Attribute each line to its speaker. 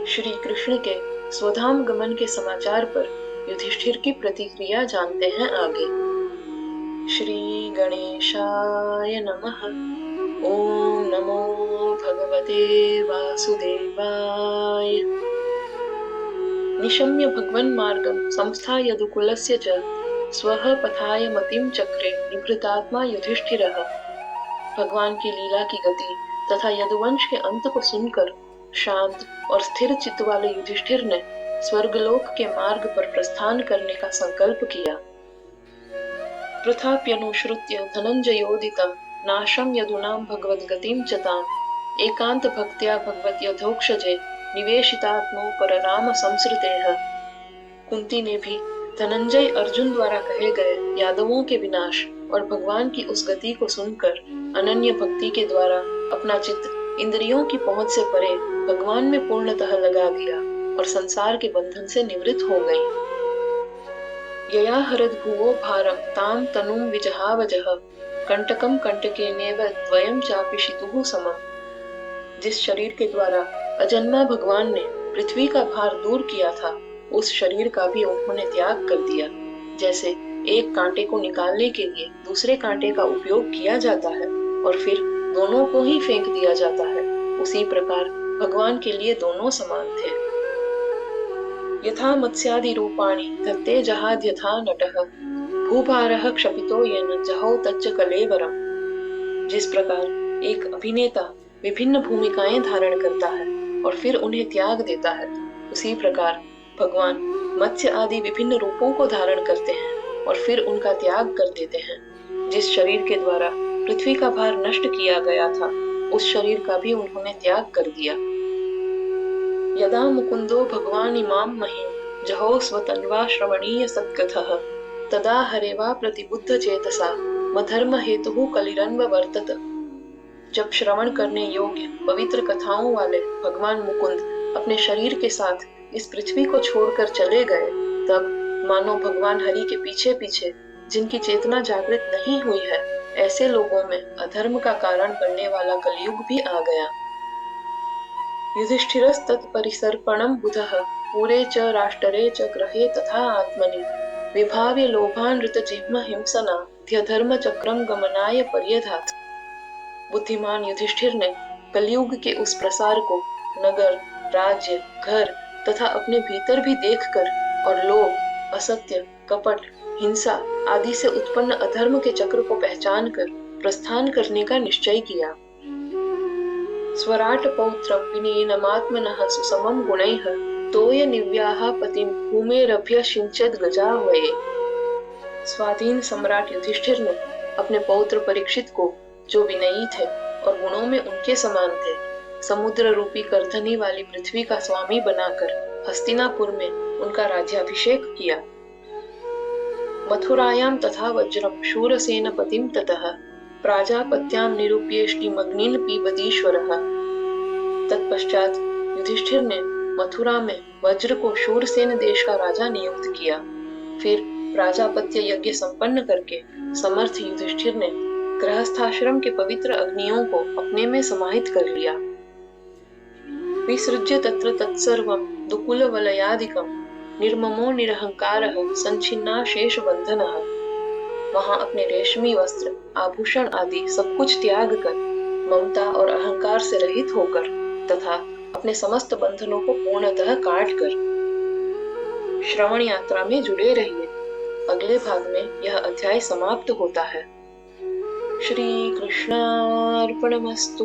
Speaker 1: श्री कृष्ण के स्वधाम गमन के समाचार पर युधिष्ठिर की प्रतिक्रिया जानते हैं आगे। श्री गणेशाय नमः। ओम नमो भगवते वासुदेवाय। निशम्य भगवन् मार्गं संस्थाय यदुकुलस्य च स्वः पथाय मतिं चक्रे निभृतात्मा युधिष्ठिरः। भगवान की लीला की गति तथा यदुवंश के अंत को सुनकर शांत और स्थिर चित्त वाले युधिष्ठिर ने स्वर्गलोक के मार्ग पर प्रस्थान करने का संकल्प किया। प्रथाप्यनुश्रुत्य धनंजयोदितं नाशं यदूनां भगवद्गतिं च ताम् एकांत भक्त्या भगवत्यधोक्षजे निवेशितात्मो परराम संसृतेः। कुंती ने भी धनंजय अर्जुन द्वारा कहे गए यादवों के विनाश और भगवान की उस गति को सुनकर अनन्य भक्ति के द्वारा अपना चित्त इंद्रियों की पहुंच से परे भगवान में पूर्णतः लगा दिया और संसार के बंधन से निवृत्त हो गई। यया हरद भुवो भारम ताम तनुम विजहावजः कंटकम कंटकेनेव द्वयं चापि शितुः समम्। जिस शरीर के द्वारा अजन्मा भगवान ने पृथ्वी का भार दूर किया था, उस शरीर का भी उन्होंने त्याग कर दिया। जैसे एक कांटे को निकालने के लिए दूसरे कांटे का उपयोग किया जाता है और फिर दोनों को ही फेंक दिया जाता है, उसी प्रकार भगवान के लिए दोनों समान थे। यथा मत्स्यादि रूपाणि धत्ते जहाद यथा नटः भूभारः क्षपितो येन जहौ तच्च कलेवरम्। जिस प्रकार एक अभिनेता विभिन्न भूमिकाएं धारण करता है और फिर उन्हें त्याग देता है, उसी प्रकार भगवान मत्स्य आदि विभिन्न रूपों को धारण करते हैं और फिर उनका त्याग कर देते हैं। जिस शरीर के द्वारा पृथ्वी का भार नष्ट किया गया था, उस शरीर का भी उन्होंने त्याग कर दिया। यदा मुकुंदो भगवान इमां महीं जहौ स्वतन्वा श्रवणीय सद्गतः तदा हरेवा प्रतिबुद्ध चेतसा मधर्म हेतु कलिरन्व वर्तत। जब श्रवण करने योग्य पवित्र कथाओं वाले भगवान मुकुंद अपने शरीर के साथ इस पृथ्वी को छोड़कर चले गए, तब मानो भगवान हरि के पीछे पीछे जिनकी चेतना जागृत नहीं हुई है, ऐसे लोगों में अधर्म का कारण बनने वाला कलयुग भी आ गया। युधिष्ठिरस्तत्परिसर्पणं बुधः पूरे च राष्ट्रे च ग्रहे तथा आत्मनि विभाव्य लोभानृतजिह्म हिंसनाध्यधर्म चक्रम गमनाय पर्यधात्। बुद्धिमान युधिष्ठिर ने कलयुग के उस प्रसार को नगर, राज्य, घर तथा अपने भीतर भी देखकर और लोभ, असत्य, कपट, हिंसा आदि से उत्पन्न अधर्म के चक्र को पहचान कर प्रस्थान करने का निश्चय किया। स्वराट पौत्रं विनीनमात्मनः सुसमं गुणैः तोय निव्याह पतिं भूमेरभ्यषिञ्चेद् गजाह्वये। स्वाधीन सम्राट युधिष्ठिर ने अपने पौत्र परीक्षित को, जो विनयी थे और गुणों में उनके समान थे, समुद्र रूपी करधनी वाली पृथ्वी का स्वामी बनाकर हस्तिनापुर में उनका राज्याभिषेक किया। मथुरायां तथा वज्रम शूरसेनपतिं ततः प्राजापत्यां निरूप्येष्टिमग्निं पीबतीश्वरः। तत्पश्चात युधिष्ठिर ने मथुरा में वज्र को शूरसेन देश का राजा नियुक्त किया। फिर प्राजापत्य यज्ञ संपन्न करके समर्थ युधिष्ठिर ने गृहस्थाश्रम के पवित्र अग्नियों को अपने में समाहित कर लिया। विसृज्य तत्र तत्सर्वं दुकुलवलयादिकं निर्ममो निरहंकारः संच्छिन्ना शेष बंधनः। वहां अपने रेशमी वस्त्र, आभूषण आदि सब कुछ त्याग कर, ममता और अहंकार से रहित होकर तथा अपने समस्त बंधनों को पूर्णतः काट कर श्रवण यात्रा में जुड़े रहिए। अगले भाग में यह अध्याय समाप्त होता है। श्री कृष्णार्पणमस्तु।